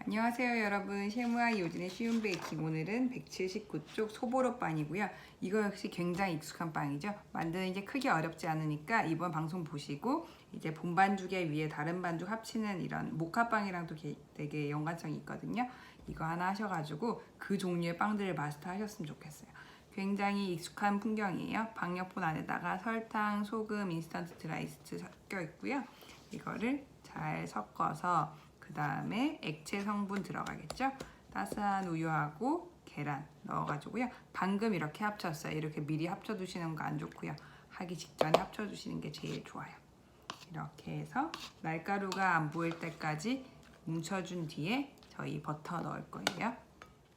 안녕하세요 여러분, 셰무아이 요진의 쉬운 베이킹. 오늘은 179쪽 소보로빵이고요. 이거 역시 굉장히 익숙한 빵이죠. 만드는 게 크게 어렵지 않으니까 이번 방송 보시고 이제 본 반죽에 위에 다른 반죽 합치는 이런 모카빵이랑도 되게 연관성이 있거든요. 이거 하나 하셔가지고 그 종류의 빵들을 마스터 하셨으면 좋겠어요. 굉장히 익숙한 풍경이에요. 박력분 안에다가 설탕, 소금, 인스턴트 드라이스트 섞여 있고요. 이거를 잘 섞어서 그 다음에 액체 성분 들어가겠죠. 따스한 우유하고 계란 넣어가지고요. 방금 이렇게 합쳤어요. 이렇게 미리 합쳐두시는 거 안 좋고요. 하기 직전에 합쳐주시는 게 제일 좋아요. 이렇게 해서 날가루가 안 보일 때까지 뭉쳐준 뒤에 저희 버터 넣을 거예요.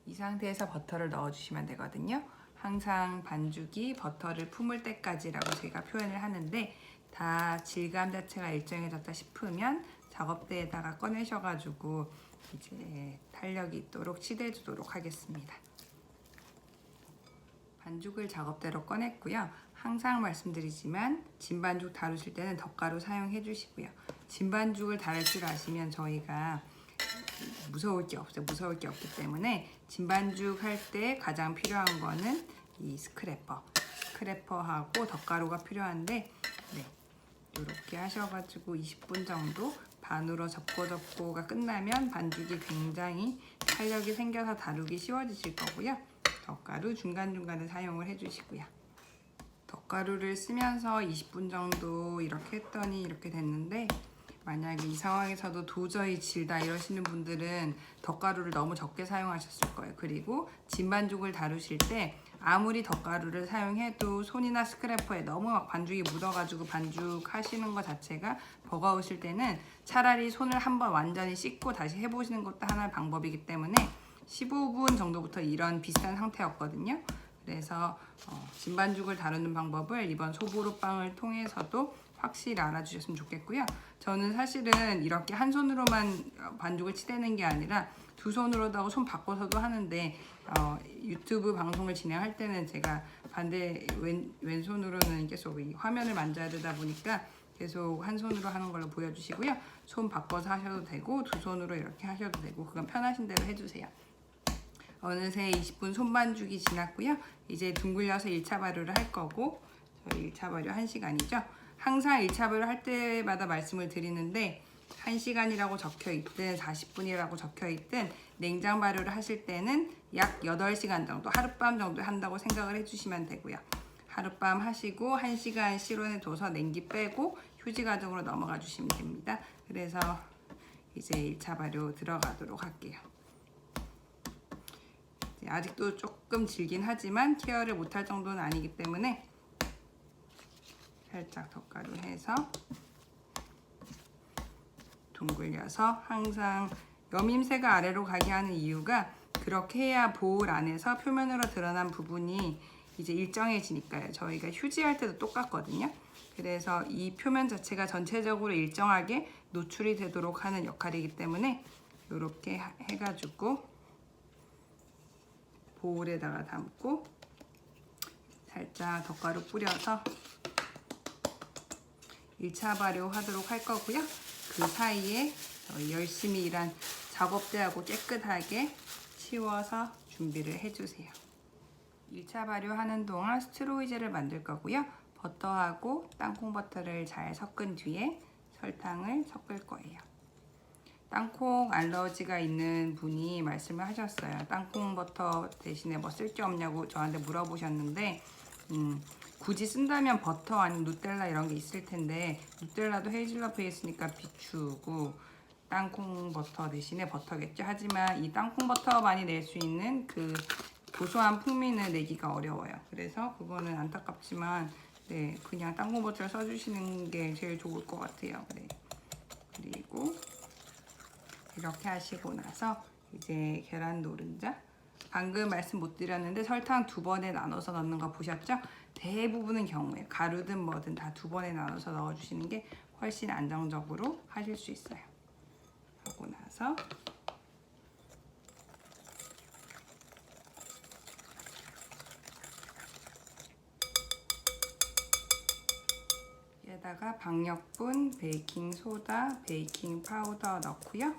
이 상태에서 버터를 넣어주시면 되거든요. 항상 반죽이 버터를 품을 때까지라고 제가 표현을 하는데, 다 질감 자체가 일정해졌다 싶으면 작업대에다가 꺼내셔가지고 이제 탄력이 있도록 치대해 주도록 하겠습니다. 반죽을 작업대로 꺼냈고요. 항상 말씀드리지만 진반죽 다루실 때는 덧가루 사용해 주시고요. 진반죽을 다룰 줄 아시면 저희가 무서울 게 없어요. 무서울 게 없기 때문에 진반죽 할 때 가장 필요한 거는 이 스크래퍼하고 덧가루가 필요한데, 네, 이렇게 하셔가지고 20분 정도 반으로 접고가 끝나면 반죽이 굉장히 탄력이 생겨서 다루기 쉬워지실 거고요. 덧가루 중간중간에 사용을 해주시고요. 덧가루를 쓰면서 20분 정도 이렇게 했더니 이렇게 됐는데, 만약에 이 상황에서도 도저히 질다 이러시는 분들은 덧가루를 너무 적게 사용하셨을 거예요. 그리고 진반죽을 다루실 때 아무리 덧가루를 사용해도 손이나 스크래퍼에 너무 막 반죽이 묻어가지고 반죽 하시는 것 자체가 버거우실 때는 차라리 손을 한번 완전히 씻고 다시 해보시는 것도 하나의 방법이기 때문에 15분 정도부터 이런 비슷한 상태였거든요. 그래서 진반죽을 다루는 방법을 이번 소보루빵을 통해서도 확실히 알아주셨으면 좋겠고요. 저는 사실은 이렇게 한 손으로만 반죽을 치대는 게 아니라 두 손으로도 하고 손 바꿔서도 하는데, 유튜브 방송을 진행할 때는 제가 반대 왼손으로는 계속 이 화면을 만져야 되다 보니까 계속 한 손으로 하는 걸로 보여주시고요. 손 바꿔서 하셔도 되고 두 손으로 이렇게 하셔도 되고, 그건 편하신 대로 해주세요. 어느새 20분 손반죽이 지났고요. 이제 둥글려서 1차 발효를 할 거고, 저희 1차 발효 1시간이죠. 항상 1차 발효 할 때마다 말씀을 드리는데, 1시간이라고 적혀 있든 40분이라고 적혀 있든 냉장 발효를 하실 때는 약 8시간 정도, 하룻밤 정도 한다고 생각을 해주시면 되고요. 하룻밤 하시고 1시간 실온에 둬서 냉기 빼고 휴지 과정으로 넘어가 주시면 됩니다. 그래서 이제 1차 발효 들어가도록 할게요. 아직도 조금 질긴 하지만 케어를 못할 정도는 아니기 때문에 살짝 덧가루 해서 둥글려서, 항상 여밈새가 아래로 가게 하는 이유가 그렇게 해야 보울 안에서 표면으로 드러난 부분이 이제 일정해지니까요. 저희가 휴지할 때도 똑같거든요. 그래서 이 표면 자체가 전체적으로 일정하게 노출이 되도록 하는 역할이기 때문에 이렇게 해가지고 보울에다가 담고 살짝 덧가루 뿌려서 1차 발효하도록 할 거고요. 그 사이에 열심히 일한 작업대하고 깨끗하게 치워서 준비를 해주세요. 1차 발효하는 동안 스트로이젤을 만들 거고요. 버터하고 땅콩버터를 잘 섞은 뒤에 설탕을 섞을 거예요. 땅콩 알러지가 있는 분이 말씀을 하셨어요. 땅콩버터 대신에 뭐 쓸 게 없냐고 저한테 물어보셨는데, 굳이 쓴다면 버터 아니면 누텔라 이런 게 있을 텐데, 누텔라도 헤이즐넛 베이스니까 비추고 땅콩 버터 대신에 버터겠죠. 하지만 이 땅콩 버터만이 낼 수 있는 그 고소한 풍미는 내기가 어려워요. 그래서 그거는 안타깝지만, 네, 그냥 땅콩 버터를 써주시는 게 제일 좋을 것 같아요. 네. 그리고 이렇게 하시고 나서 이제 계란 노른자, 방금 말씀 못 드렸는데 설탕 2번에 나눠서 넣는 거 보셨죠? 대부분의 경우에 가루든 뭐든 다 2번에 나눠서 넣어주시는 게 훨씬 안정적으로 하실 수 있어요. 하고 나서 여기다가 박력분, 베이킹 소다, 베이킹 파우더 넣고요.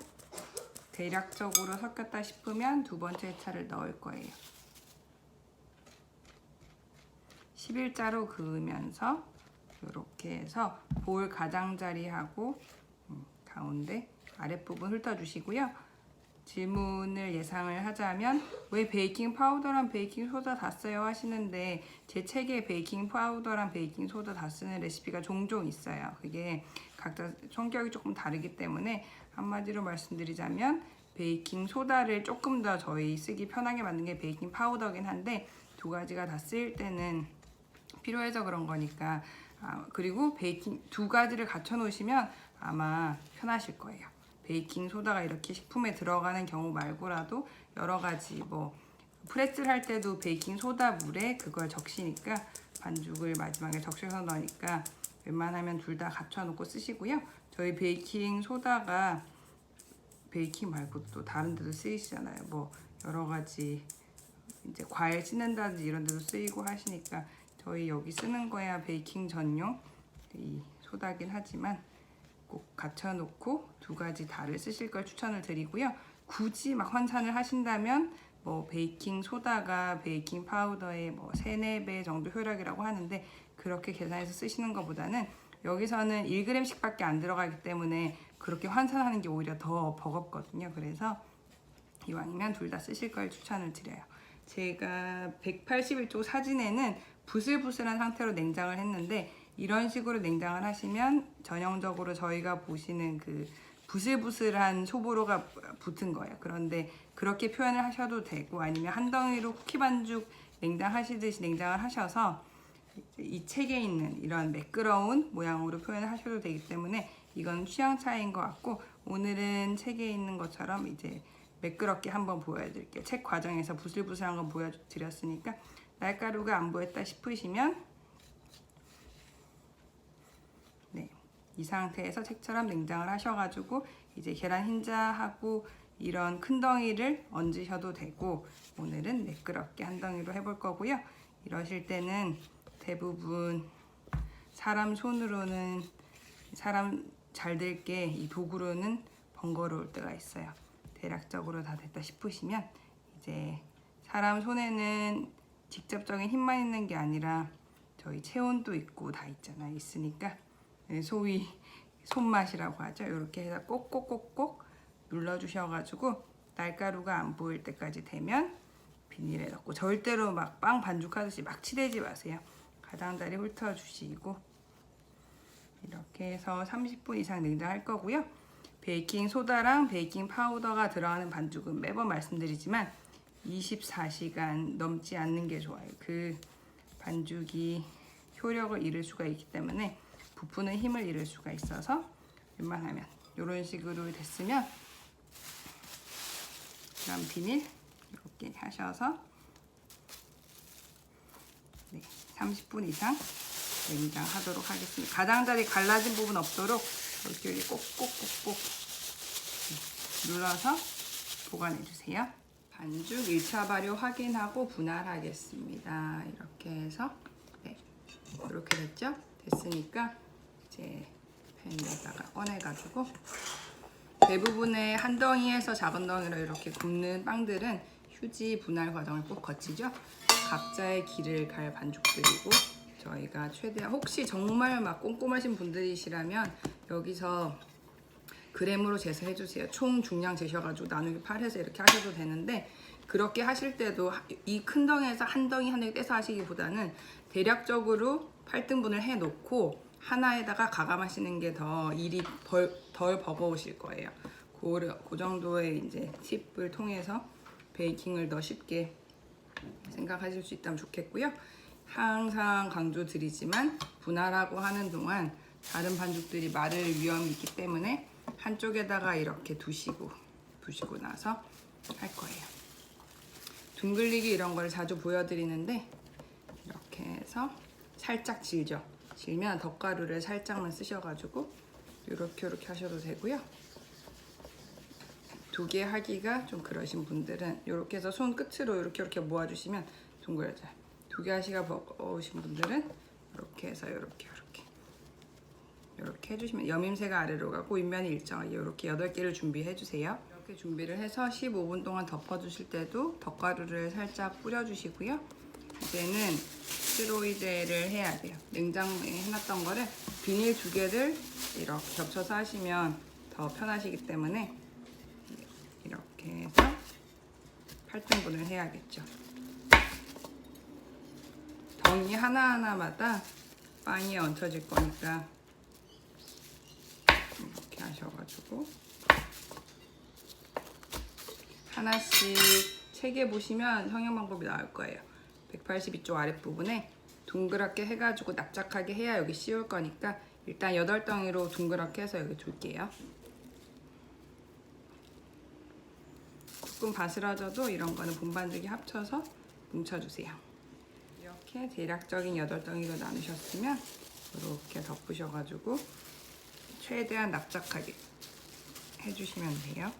대략적으로 섞였다 싶으면 두 번째 해차를 넣을 거예요. 11자로 그으면서 이렇게 해서 볼 가장자리하고 가운데 아랫부분 훑어주시고요. 질문을 예상을 하자면 왜 베이킹 파우더랑 베이킹 소다 다 써요 하시는데, 제 책에 베이킹 파우더랑 베이킹 소다 다 쓰는 레시피가 종종 있어요. 그게 각자 성격이 조금 다르기 때문에 한마디로 말씀드리자면 베이킹 소다를 조금 더 저희 쓰기 편하게 만든 게 베이킹 파우더긴 한데, 두 가지가 다 쓰일 때는 필요해서 그런 거니까. 그리고 베이킹 두 가지를 갖춰 놓으시면 아마 편하실 거예요. 베이킹 소다가 이렇게 식품에 들어가는 경우 말고라도 여러 가지 뭐 프레스를 할 때도 베이킹 소다 물에 그걸 적시니까, 반죽을 마지막에 적셔서 넣으니까 웬만하면 둘 다 갖춰 놓고 쓰시고요. 저희 베이킹 소다가 베이킹 말고 또 다른 데도 쓰이시잖아요. 뭐 여러 가지 이제 과일 씻는다든지 이런 데도 쓰이고 하시니까, 저희 여기 쓰는 거야 베이킹 전용 이 소다긴 하지만 꼭 갖춰놓고 두 가지 다를 쓰실 걸 추천을 드리고요. 굳이 막 환산을 하신다면 뭐 베이킹 소다가 베이킹 파우더의 뭐 3, 4배 정도 효력이라고 하는데, 그렇게 계산해서 쓰시는 것보다는 여기서는 1g씩 밖에 안 들어가기 때문에 그렇게 환산하는 게 오히려 더 버겁거든요. 그래서 이왕이면 둘 다 쓰실 걸 추천을 드려요. 제가 181쪽 사진에는 부슬부슬한 상태로 냉장을 했는데, 이런 식으로 냉장을 하시면 전형적으로 저희가 보시는 그 부슬부슬한 소보로가 붙은 거예요. 그런데 그렇게 표현을 하셔도 되고, 아니면 한 덩이로 쿠키 반죽 냉장하시듯이 냉장을 하셔서 이 책에 있는 이런 매끄러운 모양으로 표현을 하셔도 되기 때문에 이건 취향 차이인 것 같고, 오늘은 책에 있는 것처럼 이제 매끄럽게 한번 보여드릴게요. 책 과정에서 부슬부슬한 건 보여드렸으니까, 날가루가 안 보였다 싶으시면 네, 이 상태에서 책처럼 냉장을 하셔가지고 이제 계란 흰자하고 이런 큰 덩이를 얹으셔도 되고, 오늘은 매끄럽게 한 덩이로 해볼 거고요. 이러실 때는 대부분 사람 손으로는, 사람 잘 들게 이 도구로는 번거로울 때가 있어요. 대략적으로 다 됐다 싶으시면, 이제 사람 손에는 직접적인 힘만 있는 게 아니라 저희 체온도 있고 다 있잖아요. 있으니까 소위 손맛이라고 하죠. 이렇게 해서 꼭꼭꼭꼭 눌러주셔가지고 날가루가 안 보일 때까지 되면 비닐에 넣고, 절대로 막 빵 반죽하듯이 막 치대지 마세요. 가장자리 훑어주시고 이렇게 해서 30분 이상 냉장할 거고요. 베이킹 소다랑 베이킹 파우더가 들어가는 반죽은 매번 말씀드리지만 24시간 넘지 않는 게 좋아요. 그 반죽이 효력을 잃을 수가 있기 때문에, 부푸는 힘을 잃을 수가 있어서 웬만하면 이런 식으로 됐으면 그럼 비닐 이렇게 하셔서 30분 이상 냉장하도록 하겠습니다. 가장자리 갈라진 부분 없도록 이렇게 꼭꼭꼭꼭 눌러서 보관해 주세요. 반죽 1차 발효 확인하고 분할하겠습니다. 이렇게 해서 이렇게 됐죠? 됐으니까 이제 팬에다가 꺼내가지고, 대부분의 한 덩이에서 작은 덩이로 이렇게 굽는 빵들은 휴지 분할 과정을 꼭 거치죠. 각자의 길을 갈 반죽들이고, 저희가 최대한 혹시 정말 막 꼼꼼하신 분들이시라면 여기서 그램으로 재서 해주세요. 총 중량 재셔가지고 나누기 8해서 이렇게 하셔도 되는데, 그렇게 하실 때도 이 큰 덩이에서 한 덩이 한 덩이 떼서 하시기보다는 대략적으로 8등분을 해놓고 하나에다가 가감하시는 게 더 일이 덜 버거우실 거예요. 그 정도의 이제 팁을 통해서 베이킹을 더 쉽게 생각하실 수 있다면 좋겠고요. 항상 강조드리지만 분할하고 하는 동안 다른 반죽들이 마를 위험이 있기 때문에 한쪽에다가 이렇게 두시고 나서 할 거예요. 둥글리기 이런 걸 자주 보여드리는데, 이렇게 해서 살짝 질면 덧가루를 살짝만 쓰셔가지고 이렇게 하셔도 되고요. 두 개 하기가 좀 그러신 분들은 이렇게 해서 손 끝으로 이렇게 모아주시면 둥글어져요. 두 개 하시가 버거우신 분들은 이렇게 해서 이렇게 해주시면 여밈새가 아래로 가고 윗면이 일정하게 이렇게 8개를 준비해 주세요. 이렇게 준비를 해서 15분 동안 덮어주실 때도 덧가루를 살짝 뿌려주시고요. 이제는 스테로이드를 해야 돼요. 냉장고에 해놨던 거를 비닐 2개를 이렇게 겹쳐서 하시면 더 편하시기 때문에 이렇게 해서 8등분을 해야겠죠. 덩이 하나하나마다 빵이 얹혀질 거니까 이렇게 하셔가지고 하나씩 책에 보시면 성형 방법이 나올 거예요. 182쪽 아랫부분에 동그랗게 해가지고 납작하게 해야 여기 씌울 거니까 일단 8덩이로 동그랗게 해서 여기 둘게요. 조금 바스러져도 이런 거는 본반죽이 합쳐서 뭉쳐주세요. 이렇게 대략적인 8덩이로 나누셨으면 이렇게 덮으셔가지고 최대한 납작하게 해주시면 돼요.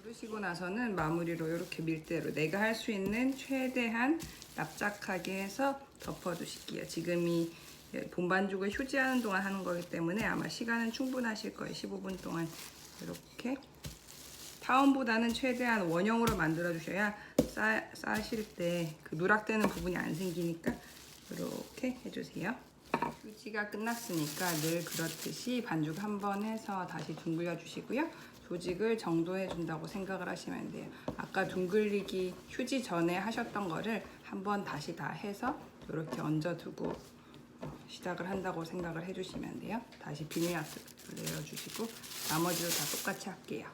누르시고 나서는 마무리로 이렇게 밀대로 내가 할 수 있는 최대한 납작하게 해서 덮어주실게요. 지금이 본반죽을 휴지하는 동안 하는 거기 때문에 아마 시간은 충분하실 거예요. 15분 동안 이렇게 타원보다는 최대한 원형으로 만들어 주셔야 싸실 때 그 누락되는 부분이 안 생기니까 이렇게 해주세요. 휴지가 끝났으니까 늘 그렇듯이 반죽 한번 해서 다시 둥글려 주시고요. 조직을 정도해 준다고 생각을 하시면 돼요. 아까 둥글리기 휴지 전에 하셨던 거를 한번 다시 다 해서 이렇게 얹어두고 시작을 한다고 생각을 해주시면 돼요. 다시 비닐하트 내려주시고 나머지도 다 똑같이 할게요.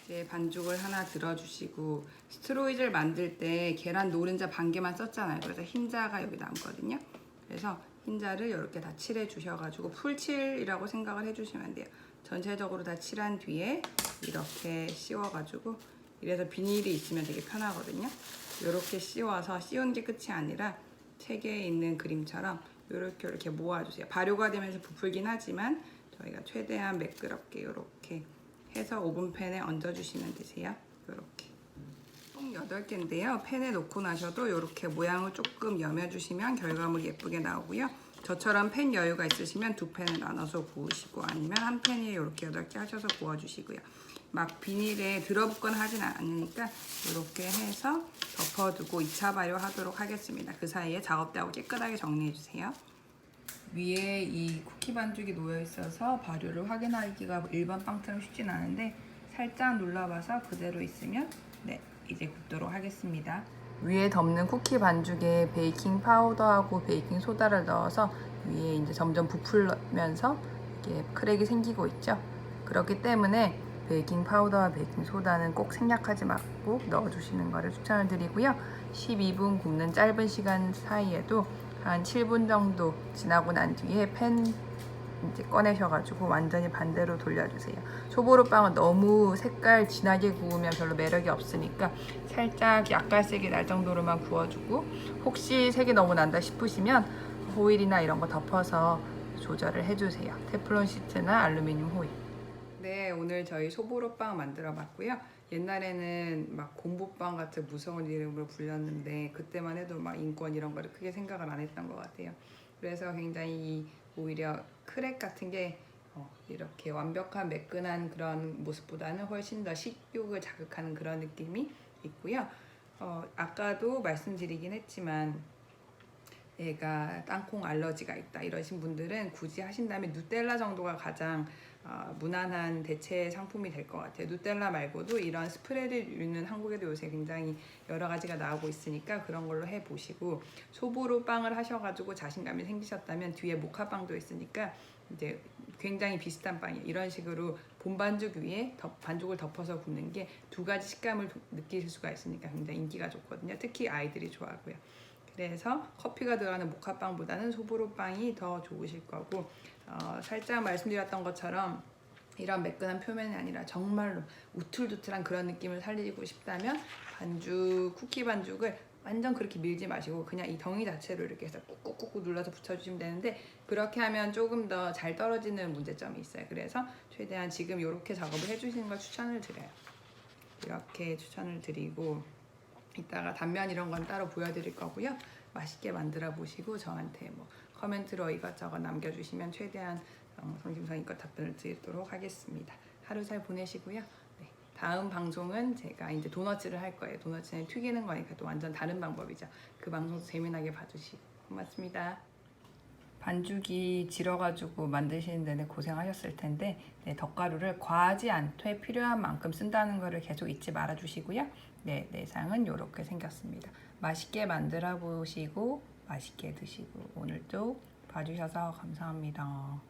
이제 반죽을 하나 들어주시고 스트로이즈를 만들 때 계란 노른자 반 개만 썼잖아요. 그래서 흰자가 여기 남거든요. 그래서 흰자를 이렇게 다 칠해 주셔가지고 풀칠이라고 생각을 해주시면 돼요. 전체적으로 다 칠한 뒤에 이렇게 씌워가지고 이래서 비닐이 있으면 되게 편하거든요. 이렇게 씌워서 씌운 게 끝이 아니라 책에 있는 그림처럼 이렇게 모아주세요. 발효가 되면서 부풀긴 하지만 저희가 최대한 매끄럽게 이렇게 해서 오븐팬에 얹어주시면 되세요. 이렇게 총 8개인데요. 팬에 놓고 나셔도 이렇게 모양을 조금 여며주시면 결과물이 예쁘게 나오고요. 저처럼 팬 여유가 있으시면 2팬을 나눠서 구우시고 아니면 한 팬에 이렇게 8개 하셔서 구워주시고요. 막 비닐에 들어붙거나 하진 않으니까 이렇게 해서 덮어두고 2차 발효하도록 하겠습니다. 그 사이에 작업대하고 깨끗하게 정리해주세요. 위에 이 쿠키 반죽이 놓여 있어서 발효를 확인하기가 일반 빵처럼 쉽진 않은데 살짝 눌러봐서 그대로 있으면 네, 이제 굽도록 하겠습니다. 위에 덮는 쿠키 반죽에 베이킹 파우더하고 베이킹 소다를 넣어서 위에 이제 점점 부풀면서 이렇게 크랙이 생기고 있죠. 그렇기 때문에 베이킹 파우더와 베이킹 소다는 꼭 생략하지 말고 넣어주시는 것을 추천을 드리고요. 12분 굽는 짧은 시간 사이에도 한 7분 정도 지나고 난 뒤에 팬 이제 꺼내셔가지고 완전히 반대로 돌려주세요. 소보루빵은 너무 색깔 진하게 구우면 별로 매력이 없으니까 살짝 약갈색이 날 정도로만 구워주고 혹시 색이 너무 난다 싶으시면 호일이나 이런 거 덮어서 조절을 해주세요. 테플론 시트나 알루미늄 호일. 네, 오늘 저희 소보루빵 만들어 봤고요. 옛날에는 막 곰보빵 같은 무서운 이름으로 불렸는데 그때만 해도 막 인권 이런 거를 크게 생각을 안 했던 것 같아요. 그래서 굉장히 오히려 크랙 같은 게 이렇게 완벽한 매끈한 그런 모습보다는 훨씬 더 식욕을 자극하는 그런 느낌이 있고요. 아까도 말씀드리긴 했지만 얘가 땅콩 알러지가 있다 이러신 분들은 굳이 하신다면 누텔라 정도가 가장 무난한 대체 상품이 될 것 같아요. 누텔라 말고도 이런 스프레드류는 한국에도 요새 굉장히 여러 가지가 나오고 있으니까 그런 걸로 해보시고 소보루 빵을 하셔가지고 자신감이 생기셨다면 뒤에 모카빵도 있으니까 이제 굉장히 비슷한 빵이에요. 이런 식으로 본반죽 위에 반죽을 덮어서 굽는 게 2가지 식감을 느끼실 수가 있으니까 굉장히 인기가 좋거든요. 특히 아이들이 좋아하고요. 그래서 커피가 들어가는 모카빵보다는 소보루빵이 더 좋으실 거고 살짝 말씀드렸던 것처럼 이런 매끈한 표면이 아니라 정말로 우툴두툴한 그런 느낌을 살리고 싶다면 쿠키 반죽을 완전 그렇게 밀지 마시고 그냥 이 덩이 자체로 이렇게 해서 꾹꾹꾹 눌러서 붙여주시면 되는데 그렇게 하면 조금 더 잘 떨어지는 문제점이 있어요. 그래서 최대한 지금 이렇게 작업을 해주시는 걸 추천을 드려요. 이렇게 추천을 드리고 이따가 단면 이런 건 따로 보여드릴 거고요. 맛있게 만들어 보시고 저한테 뭐 커멘트로 이것저것 남겨주시면 최대한 성심성의껏 답변을 드리도록 하겠습니다. 하루 잘 보내시고요. 네, 다음 방송은 제가 이제 도너츠를 할 거예요. 도너츠는 튀기는 거니까 또 완전 다른 방법이죠. 그 방송도 재미나게 봐주시고 고맙습니다. 반죽이 질어가지고 만드시는 데는 고생하셨을 텐데 네, 덧가루를 과하지 않게 필요한 만큼 쓴다는 것을 계속 잊지 말아 주시고요. 네, 내상은 이렇게 생겼습니다. 맛있게 만들어 보시고 맛있게 드시고 오늘도 봐주셔서 감사합니다.